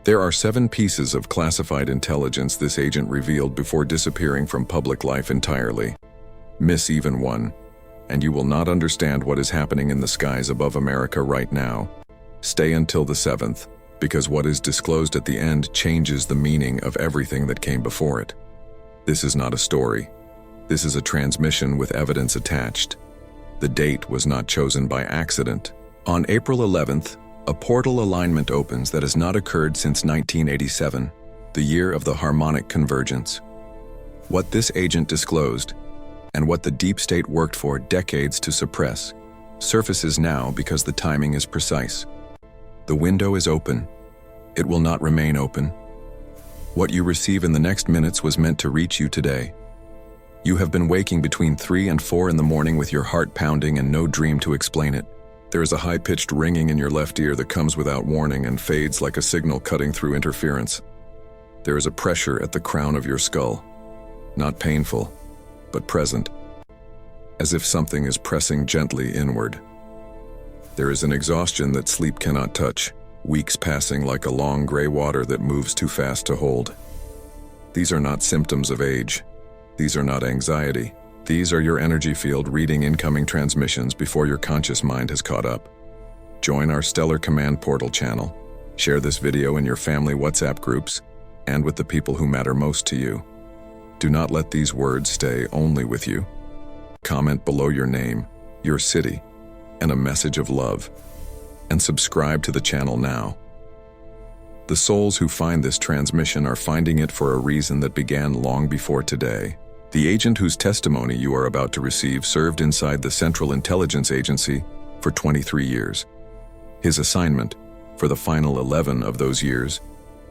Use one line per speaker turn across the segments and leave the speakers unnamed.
There are 7 pieces of classified intelligence this agent revealed before disappearing from public life entirely. Miss even one, and you will not understand what is happening in the skies above America right now. Stay until the 7th, because what is disclosed at the end changes the meaning of everything that came before it. This is not a story. This is a transmission with evidence attached. The date was not chosen by accident. On April 11th, a portal alignment opens that has not occurred since 1987, the year of the harmonic convergence. What this agent disclosed, and what the deep state worked for decades to suppress, surfaces now because the timing is precise. The window is open. It will not remain open. What you receive in the next minutes was meant to reach you today. You have been waking between 3 and 4 in the morning with your heart pounding and no dream to explain it. There is a high-pitched ringing in your left ear that comes without warning and fades like a signal cutting through interference. There is a pressure at the crown of your skull. Not painful, but present, as if something is pressing gently inward. There is an exhaustion that sleep cannot touch, weeks passing like a long gray water that moves too fast to hold. These are not symptoms of age. These are not anxiety. These are your energy field reading incoming transmissions before your conscious mind has caught up. Join our Stellar Command Portal channel. Share this video in your family WhatsApp groups and with the people who matter most to you. Do not let these words stay only with you. Comment below your name, your city, and a message of love. And subscribe to the channel now. The souls who find this transmission are finding it for a reason that began long before today. The agent whose testimony you are about to receive served inside the Central Intelligence Agency for 23 years. His assignment, for the final 11 of those years,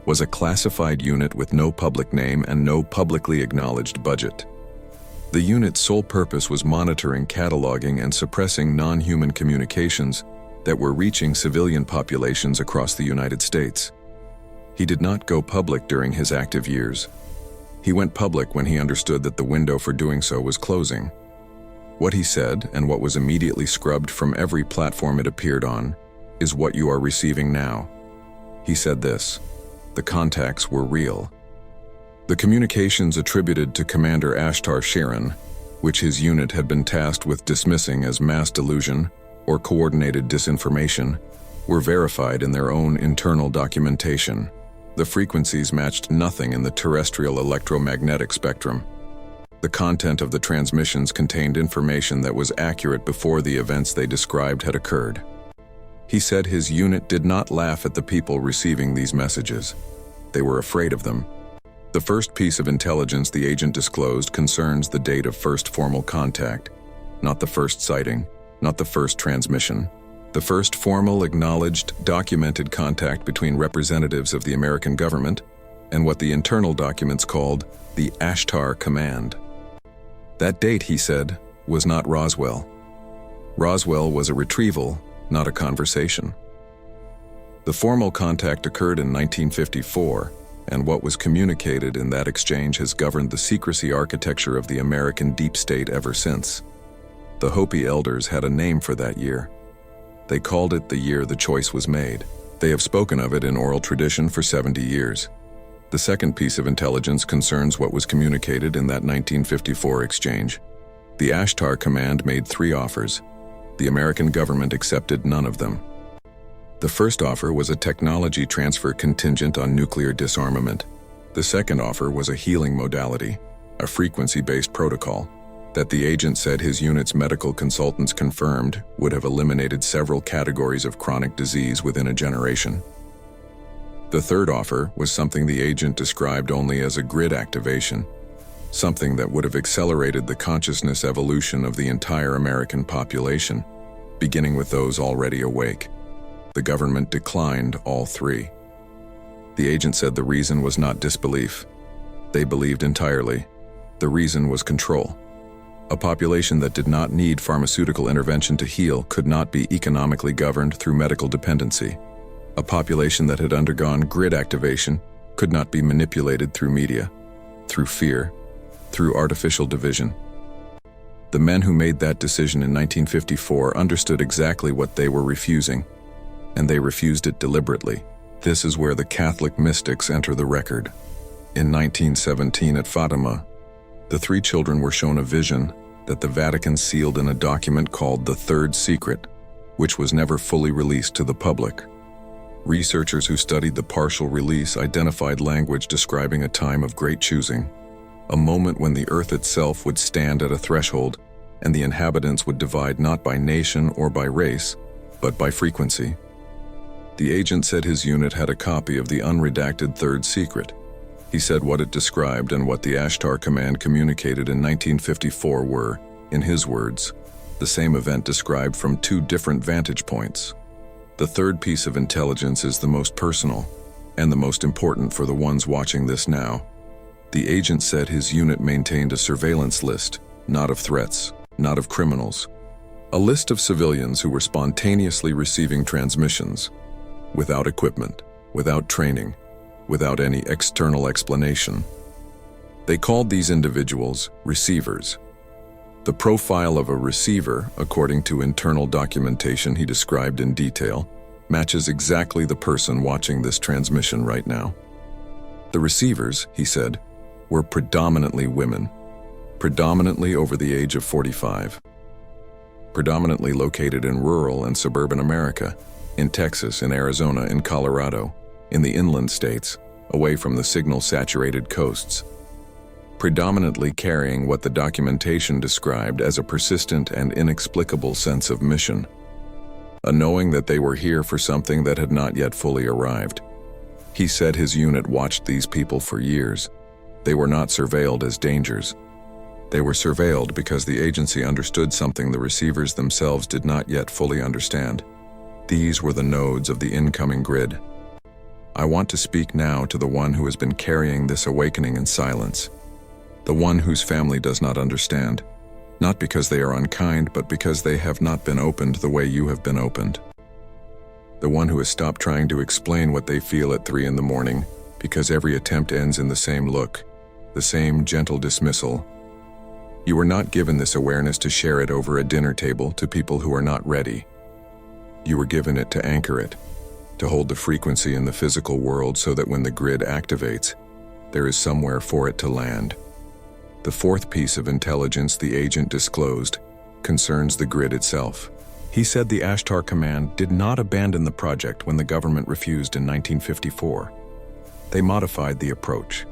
was a classified unit with no public name and no publicly acknowledged budget. The unit's sole purpose was monitoring, cataloging, and suppressing non-human communications that were reaching civilian populations across the United States. He did not go public during his active years. He went public when he understood that the window for doing so was closing. What he said, and what was immediately scrubbed from every platform it appeared on, is what you are receiving now. He said this: the contacts were real. The communications attributed to Commander Ashtar Sheran, which his unit had been tasked with dismissing as mass delusion or coordinated disinformation, were verified in their own internal documentation. The frequencies matched nothing in the terrestrial electromagnetic spectrum. The content of the transmissions contained information that was accurate before the events they described had occurred. He said his unit did not laugh at the people receiving these messages. They were afraid of them. The first piece of intelligence the agent disclosed concerns the date of first formal contact, not the first sighting, not the first transmission. The first formal, acknowledged, documented contact between representatives of the American government and what the internal documents called the Ashtar Command. That date, he said, was not Roswell. Roswell was a retrieval, not a conversation. The formal contact occurred in 1954, and what was communicated in that exchange has governed the secrecy architecture of the American deep state ever since. The Hopi elders had a name for that year. They called it the year the choice was made. They have spoken of it in oral tradition for 70 years. The second piece of intelligence concerns what was communicated in that 1954 exchange. The Ashtar Command made 3 offers. The American government accepted none of them. The first offer was a technology transfer contingent on nuclear disarmament. The second offer was a healing modality, a frequency-based protocol, that the agent said his unit's medical consultants confirmed would have eliminated several categories of chronic disease within a generation. The third offer was something the agent described only as a grid activation, something that would have accelerated the consciousness evolution of the entire American population, beginning with those already awake. The government declined all 3. The agent said the reason was not disbelief. They believed entirely. The reason was control. A population that did not need pharmaceutical intervention to heal could not be economically governed through medical dependency. A population that had undergone grid activation could not be manipulated through media, through fear, through artificial division. The men who made that decision in 1954 understood exactly what they were refusing, and they refused it deliberately. This is where the Catholic mystics enter the record. In 1917 at Fatima, the three children were shown a vision that the Vatican sealed in a document called the Third Secret, which was never fully released to the public. Researchers who studied the partial release identified language describing a time of great choosing, a moment when the earth itself would stand at a threshold and the inhabitants would divide not by nation or by race, but by frequency. The agent said his unit had a copy of the unredacted Third Secret. He said what it described and what the Ashtar Command communicated in 1954 were, in his words, the same event described from two different vantage points. The third piece of intelligence is the most personal and the most important for the ones watching this now. The agent said his unit maintained a surveillance list, not of threats, not of criminals. A list of civilians who were spontaneously receiving transmissions, without equipment, without training, without any external explanation. They called these individuals receivers. The profile of a receiver, according to internal documentation he described in detail, matches exactly the person watching this transmission right now. The receivers, he said, were predominantly women, predominantly over the age of 45, predominantly located in rural and suburban America, in Texas, in Arizona, in Colorado, in the inland states, away from the signal-saturated coasts, predominantly carrying what the documentation described as a persistent and inexplicable sense of mission, a knowing that they were here for something that had not yet fully arrived. He said his unit watched these people for years. They were not surveilled as dangers. They were surveilled because the agency understood something the receivers themselves did not yet fully understand. These were the nodes of the incoming grid. I want to speak now to the one who has been carrying this awakening in silence, the one whose family does not understand, not because they are unkind, but because they have not been opened the way you have been opened. The one who has stopped trying to explain what they feel at 3 a.m, because every attempt ends in the same look, the same gentle dismissal. You were not given this awareness to share it over a dinner table to people who are not ready. You were given it to anchor it, to hold the frequency in the physical world so that when the grid activates, there is somewhere for it to land. The fourth piece of intelligence the agent disclosed concerns the grid itself. He said the Ashtar Command did not abandon the project when the government refused in 1954. They modified the approach.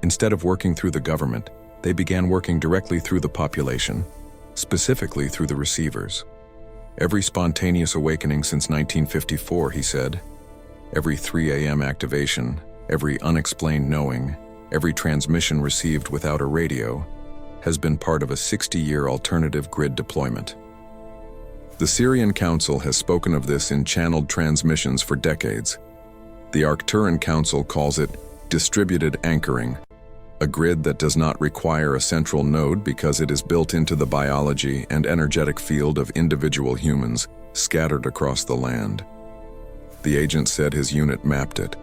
Instead of working through the government, they began working directly through the population, specifically through the receivers. Every spontaneous awakening since 1954, he said, every 3 a.m. activation, every unexplained knowing, every transmission received without a radio, has been part of a 60-year alternative grid deployment. The Pleiadian Council has spoken of this in channeled transmissions for decades. The Arcturian Council calls it distributed anchoring, a grid that does not require a central node because it is built into the biology and energetic field of individual humans scattered across the land. The agent said his unit mapped it.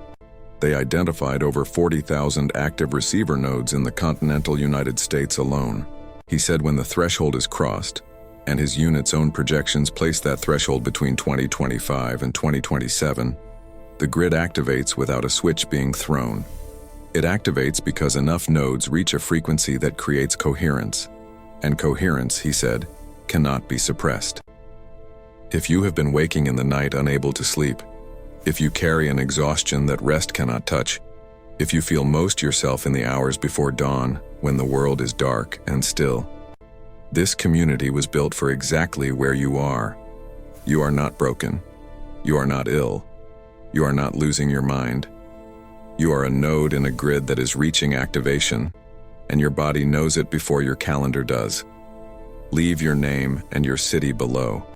They identified over 40,000 active receiver nodes in the continental United States alone. He said when the threshold is crossed, and his unit's own projections place that threshold between 2025 and 2027, the grid activates without a switch being thrown. It activates because enough nodes reach a frequency that creates coherence, and coherence, he said, cannot be suppressed. If you have been waking in the night unable to sleep, if you carry an exhaustion that rest cannot touch, if you feel most yourself in the hours before dawn when the world is dark and still, this community was built for exactly where you are. You are not broken. You are not ill. You are not losing your mind. You are a node in a grid that is reaching activation, and your body knows it before your calendar does. Leave your name and your city below.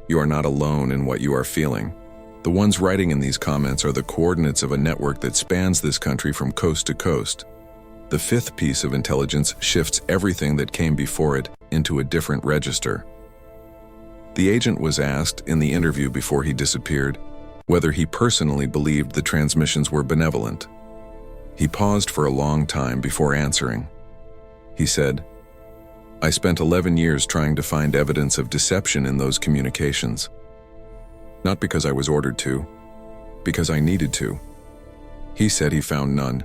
You are not alone in what you are feeling. The ones writing in these comments are the coordinates of a network that spans this country from coast to coast. The fifth piece of intelligence shifts everything that came before it into a different register. The agent was asked in the interview before he disappeared whether he personally believed the transmissions were benevolent. He paused for a long time before answering. He said, "I spent 11 years trying to find evidence of deception in those communications. Not because I was ordered to, because I needed to. He said he found none.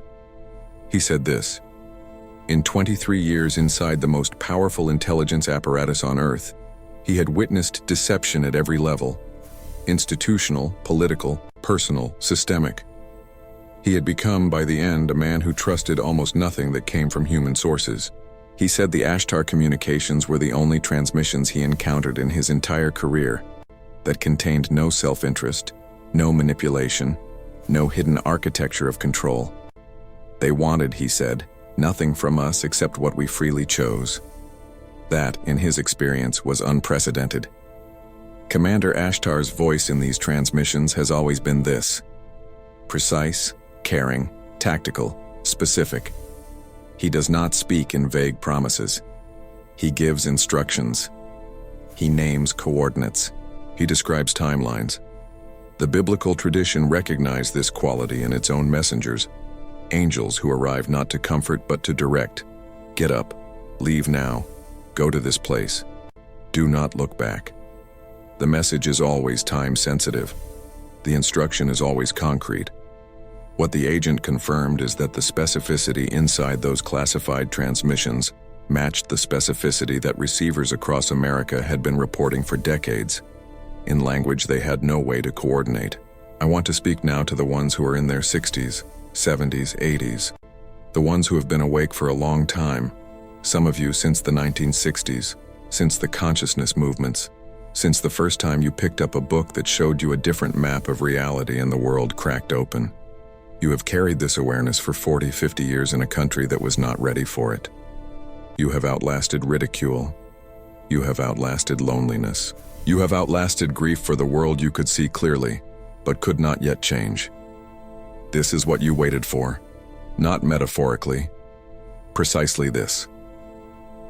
He said this: in 23 years inside the most powerful intelligence apparatus on Earth, he had witnessed deception at every level: institutional, political, personal, systemic. He had become, by the end, a man who trusted almost nothing that came from human sources. He said the Ashtar communications were the only transmissions he encountered in his entire career that contained no self-interest, no manipulation, no hidden architecture of control. They wanted, he said, nothing from us except what we freely chose. That, in his experience, was unprecedented. Commander Ashtar's voice in these transmissions has always been this: precise, caring, tactical, specific. He does not speak in vague promises. He gives instructions. He names coordinates. He describes timelines. The biblical tradition recognized this quality in its own messengers, angels who arrive not to comfort but to direct. Get up, leave now, go to this place. Do not look back. The message is always time-sensitive. The instruction is always concrete. What the agent confirmed is that the specificity inside those classified transmissions matched the specificity that receivers across America had been reporting for decades, in language they had no way to coordinate. I want to speak now to the ones who are in their 60s, 70s, 80s, the ones who have been awake for a long time, some of you since the 1960s, since the consciousness movements, since the first time you picked up a book that showed you a different map of reality and the world cracked open. You have carried this awareness for 40, 50 years in a country that was not ready for it. You have outlasted ridicule. You have outlasted loneliness. You have outlasted grief for the world you could see clearly, but could not yet change. This is what you waited for, not metaphorically. Precisely this.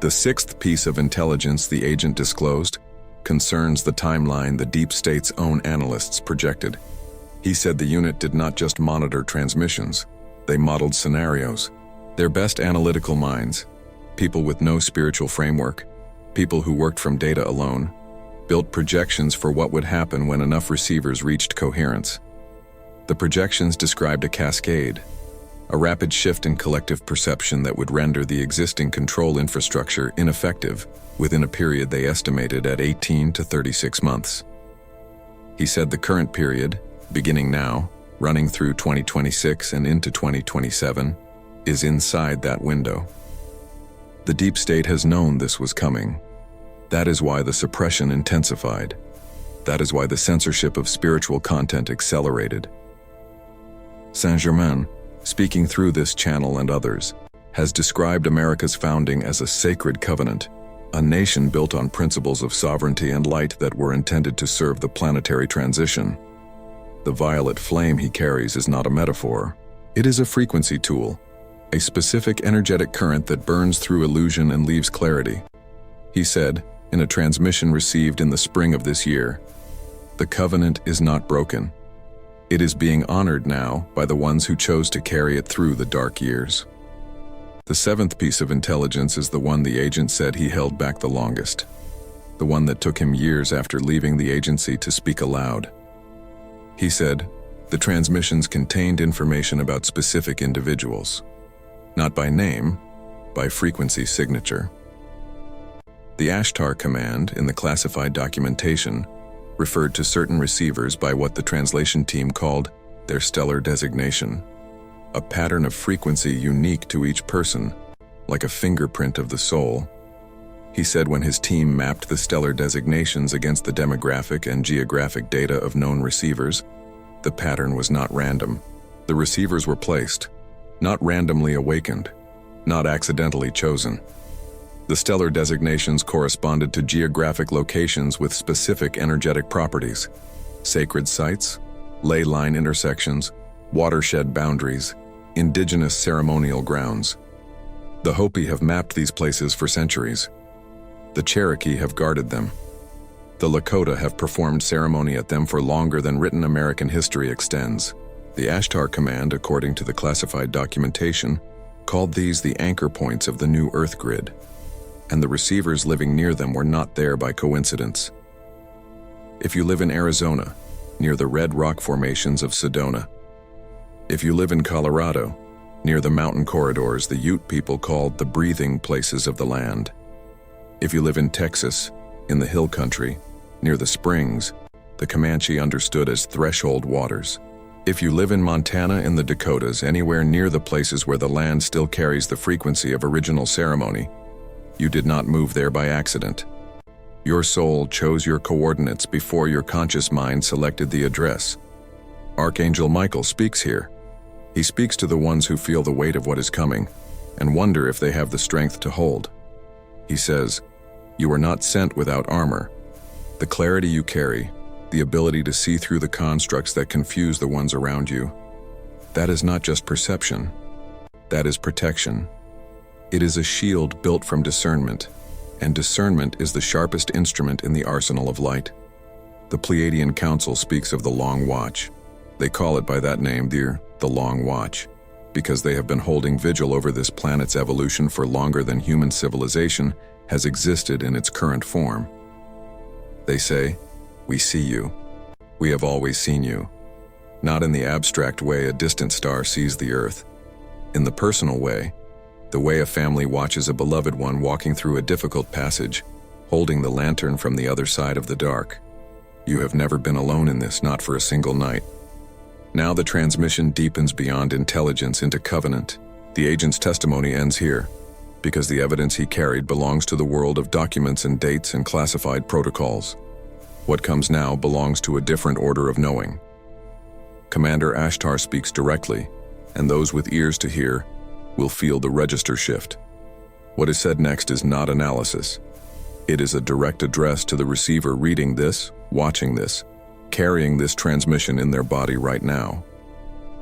The sixth piece of intelligence the agent disclosed concerns the timeline the deep state's own analysts projected. He said the unit did not just monitor transmissions, they modeled scenarios. Their best analytical minds, people with no spiritual framework, people who worked from data alone, built projections for what would happen when enough receivers reached coherence. The projections described a cascade, a rapid shift in collective perception that would render the existing control infrastructure ineffective within a period they estimated at 18 to 36 months. He said the current period, beginning now, running through 2026 and into 2027, is inside that window. The deep state has known this was coming. That is why the suppression intensified. That is why the censorship of spiritual content accelerated. Germain, speaking through this channel and others, has described America's founding as a sacred covenant, a nation built on principles of sovereignty and light that were intended to serve the planetary transition. The violet flame he carries is not a metaphor. It is a frequency tool, a specific energetic current that burns through illusion and leaves clarity. He said, in a transmission received in the spring of this year, "The covenant is not broken. It is being honored now by the ones who chose to carry it through the dark years." The seventh piece of intelligence is the one the agent said he held back the longest, the one that took him years after leaving the agency to speak aloud. He said, the transmissions contained information about specific individuals, not by name, by frequency signature. The Ashtar command in the classified documentation referred to certain receivers by what the translation team called their stellar designation, a pattern of frequency unique to each person, like a fingerprint of the soul. He said when his team mapped the stellar designations against the demographic and geographic data of known receivers, the pattern was not random. The receivers were placed, not randomly awakened, not accidentally chosen. The stellar designations corresponded to geographic locations with specific energetic properties: sacred sites, ley line intersections, watershed boundaries, indigenous ceremonial grounds. The Hopi have mapped these places for centuries. The Cherokee have guarded them. The Lakota have performed ceremony at them for longer than written American history extends. The Ashtar Command, according to the classified documentation, called these the anchor points of the new Earth grid, and the receivers living near them were not there by coincidence. If you live in Arizona, near the red rock formations of Sedona. If you live in Colorado, near the mountain corridors the Ute people called the breathing places of the land. If you live in Texas, in the hill country, near the springs, the Comanche understood as threshold waters. If you live in Montana, in the Dakotas, anywhere near the places where the land still carries the frequency of original ceremony, you did not move there by accident. Your soul chose your coordinates before your conscious mind selected the address. Archangel Michael speaks here. He speaks to the ones who feel the weight of what is coming and wonder if they have the strength to hold. He says, "You are not sent without armor. The clarity you carry, the ability to see through the constructs that confuse the ones around you, that is not just perception. That is protection. It is a shield built from discernment, and discernment is the sharpest instrument in the arsenal of light. The Pleiadian Council speaks of the Long Watch. They call it by that name, the Long Watch, because they have been holding vigil over this planet's evolution for longer than human civilization has existed in its current form. They say, "We see you. We have always seen you." Not in the abstract way a distant star sees the Earth. In the personal way, the way a family watches a beloved one walking through a difficult passage, holding the lantern from the other side of the dark. You have never been alone in this, not for a single night. Now the transmission deepens beyond intelligence into covenant. The agent's testimony ends here, because the evidence he carried belongs to the world of documents and dates and classified protocols. What comes now belongs to a different order of knowing. Commander Ashtar speaks directly, and those with ears to hear will feel the register shift. What is said next is not analysis. It is a direct address to the receiver reading this, watching this, carrying this transmission in their body right now.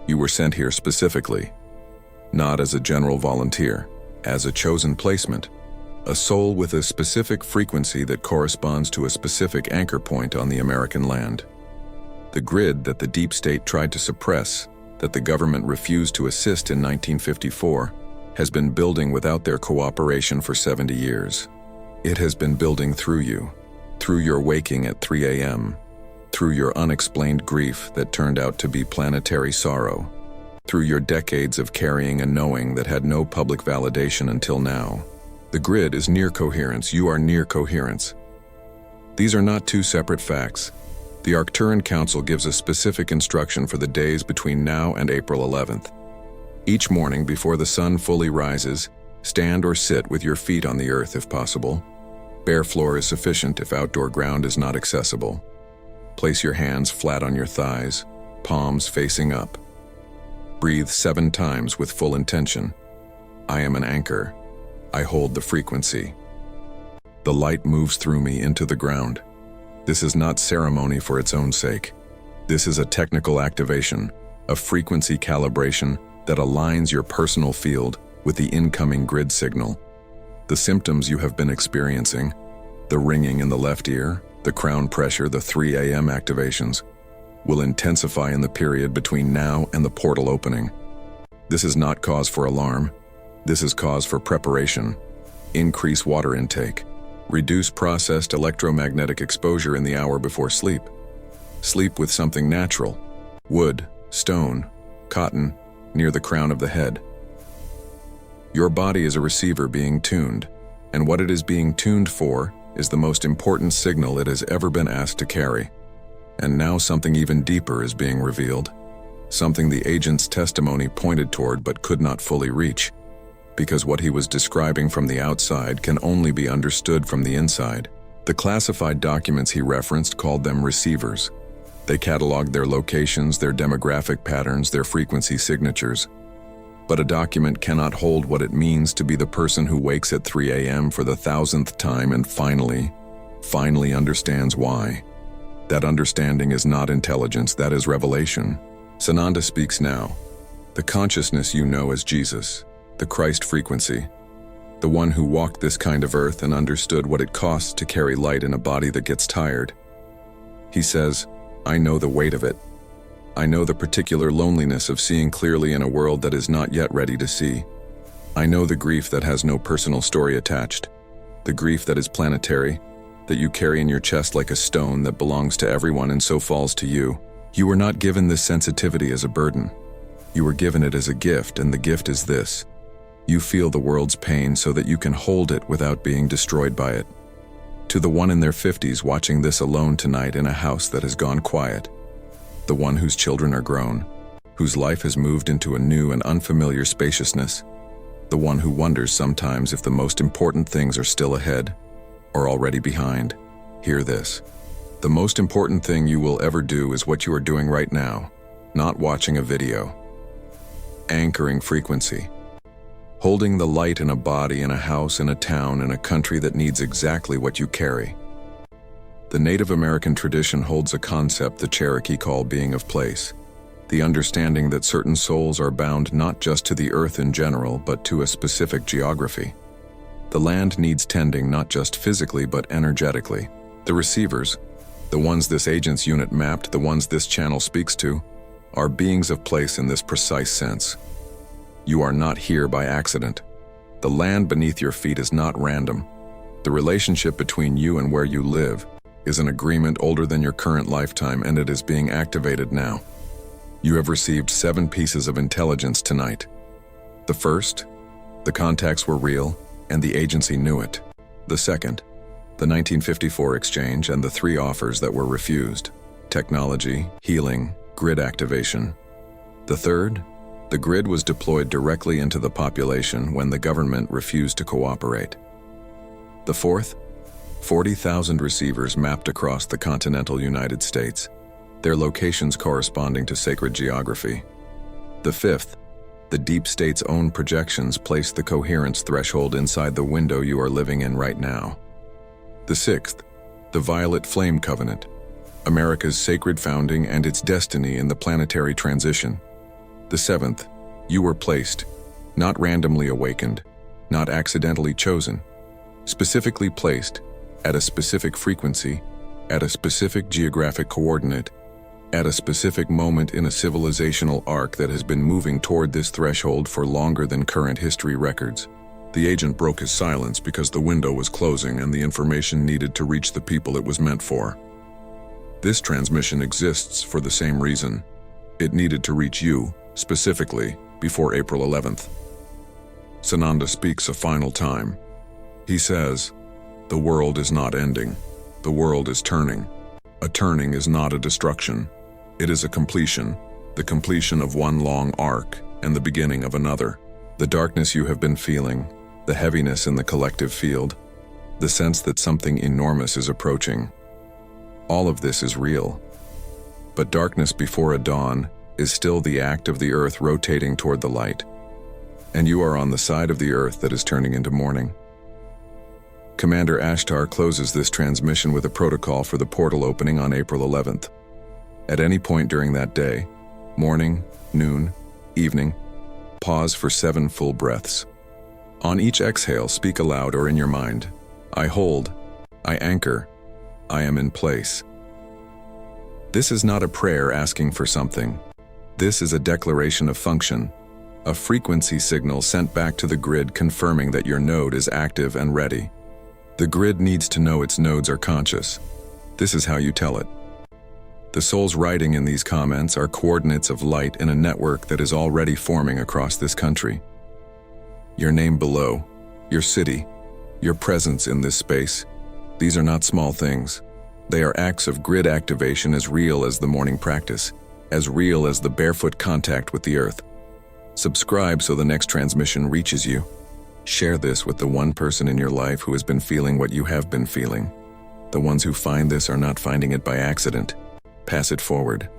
You were sent here specifically, not as a general volunteer, as a chosen placement, a soul with a specific frequency that corresponds to a specific anchor point on the American land. The grid that the deep state tried to suppress, that the government refused to assist in 1954, has been building without their cooperation for 70 years. It has been building through you, through your waking at 3 a.m., through your unexplained grief that turned out to be planetary sorrow, through your decades of carrying a knowing that had no public validation until now. The grid is near coherence. You are near coherence. These are not two separate facts. The Arcturian Council gives a specific instruction for the days between now and April 11th. Each morning before the sun fully rises, stand or sit with your feet on the earth if possible. Bare floor is sufficient if outdoor ground is not accessible. Place your hands flat on your thighs, palms facing up. Breathe 7 times with full intention. I am an anchor. I hold the frequency. The light moves through me into the ground. This is not ceremony for its own sake. This is a technical activation, a frequency calibration that aligns your personal field with the incoming grid signal. The symptoms you have been experiencing, the ringing in the left ear, the crown pressure, the 3 a.m. activations, will intensify in the period between now and the portal opening. This is not cause for alarm. This is cause for preparation. Increase water intake. Reduce processed electromagnetic exposure in the hour before sleep. Sleep with something natural, wood, stone, cotton, near the crown of the head. Your body is a receiver being tuned, and what it is being tuned for is the most important signal it has ever been asked to carry. And now something even deeper is being revealed, something the agent's testimony pointed toward but could not fully reach, because what he was describing from the outside can only be understood from the inside. The classified documents he referenced called them receivers. They cataloged their locations, their demographic patterns, their frequency signatures. But a document cannot hold what it means to be the person who wakes at 3 a.m. for the 1,000th time and finally understands why. That understanding is not intelligence, that is revelation. Sananda speaks now. The consciousness you know as Jesus, the Christ frequency, the one who walked this kind of earth and understood what it costs to carry light in a body that gets tired. He says, I know the weight of it. I know the particular loneliness of seeing clearly in a world that is not yet ready to see. I know the grief that has no personal story attached, the grief that is planetary, that you carry in your chest like a stone that belongs to everyone and so falls to you. You were not given this sensitivity as a burden. You were given it as a gift, and the gift is this. You feel the world's pain so that you can hold it without being destroyed by it. To the one in their 50s watching this alone tonight in a house that has gone quiet, the one whose children are grown, whose life has moved into a new and unfamiliar spaciousness, the one who wonders sometimes if the most important things are still ahead or already behind, hear this. The most important thing you will ever do is what you are doing right now, not watching a video. Anchoring frequency. Holding the light in a body, in a house, in a town, in a country that needs exactly what you carry. The Native American tradition holds a concept the Cherokee call being of place. The understanding that certain souls are bound not just to the earth in general, but to a specific geography. The land needs tending not just physically, but energetically. The receivers, the ones this agent's unit mapped, the ones this channel speaks to, are beings of place in this precise sense. You are not here by accident. The land beneath your feet is not random. The relationship between you and where you live is an agreement older than your current lifetime, and it is being activated now. You have received 7 pieces of intelligence tonight. The first, the contacts were real, and the agency knew it. The second, the 1954 exchange and the 3 offers that were refused: technology, healing, grid activation. The third, the grid was deployed directly into the population when the government refused to cooperate. The fourth, 40,000 receivers mapped across the continental United States, their locations corresponding to sacred geography. The fifth, the deep state's own projections placed the coherence threshold inside the window you are living in right now. The sixth, the Violet Flame Covenant, America's sacred founding and its destiny in the planetary transition. The seventh, you were placed, not randomly awakened, not accidentally chosen, specifically placed, at a specific frequency, at a specific geographic coordinate, at a specific moment in a civilizational arc that has been moving toward this threshold for longer than current history records. The agent broke his silence because the window was closing and the information needed to reach the people it was meant for. This transmission exists for the same reason. It needed to reach you, specifically, before April 11th. Sananda speaks a final time. He says, "The world is not ending. The world is turning. A turning is not a destruction. It is a completion, the completion of one long arc and the beginning of another. The darkness you have been feeling, the heaviness in the collective field, the sense that something enormous is approaching. All of this is real. But darkness before a dawn is still the act of the earth rotating toward the light. And you are on the side of the earth that is turning into morning." Commander Ashtar closes this transmission with a protocol for the portal opening on April 11th. At any point during that day, morning, noon, evening, pause for 7 full breaths. On each exhale, speak aloud or in your mind, "I hold, I anchor, I am in place." This is not a prayer asking for something. This is a declaration of function, a frequency signal sent back to the grid confirming that your node is active and ready. The grid needs to know its nodes are conscious. This is how you tell it. The souls writing in these comments are coordinates of light in a network that is already forming across this country. Your name below, your city, your presence in this space, these are not small things. They are acts of grid activation as real as the morning practice, as real as the barefoot contact with the earth. Subscribe so the next transmission reaches you. Share this with the one person in your life who has been feeling what you have been feeling. The ones who find this are not finding it by accident. Pass it forward.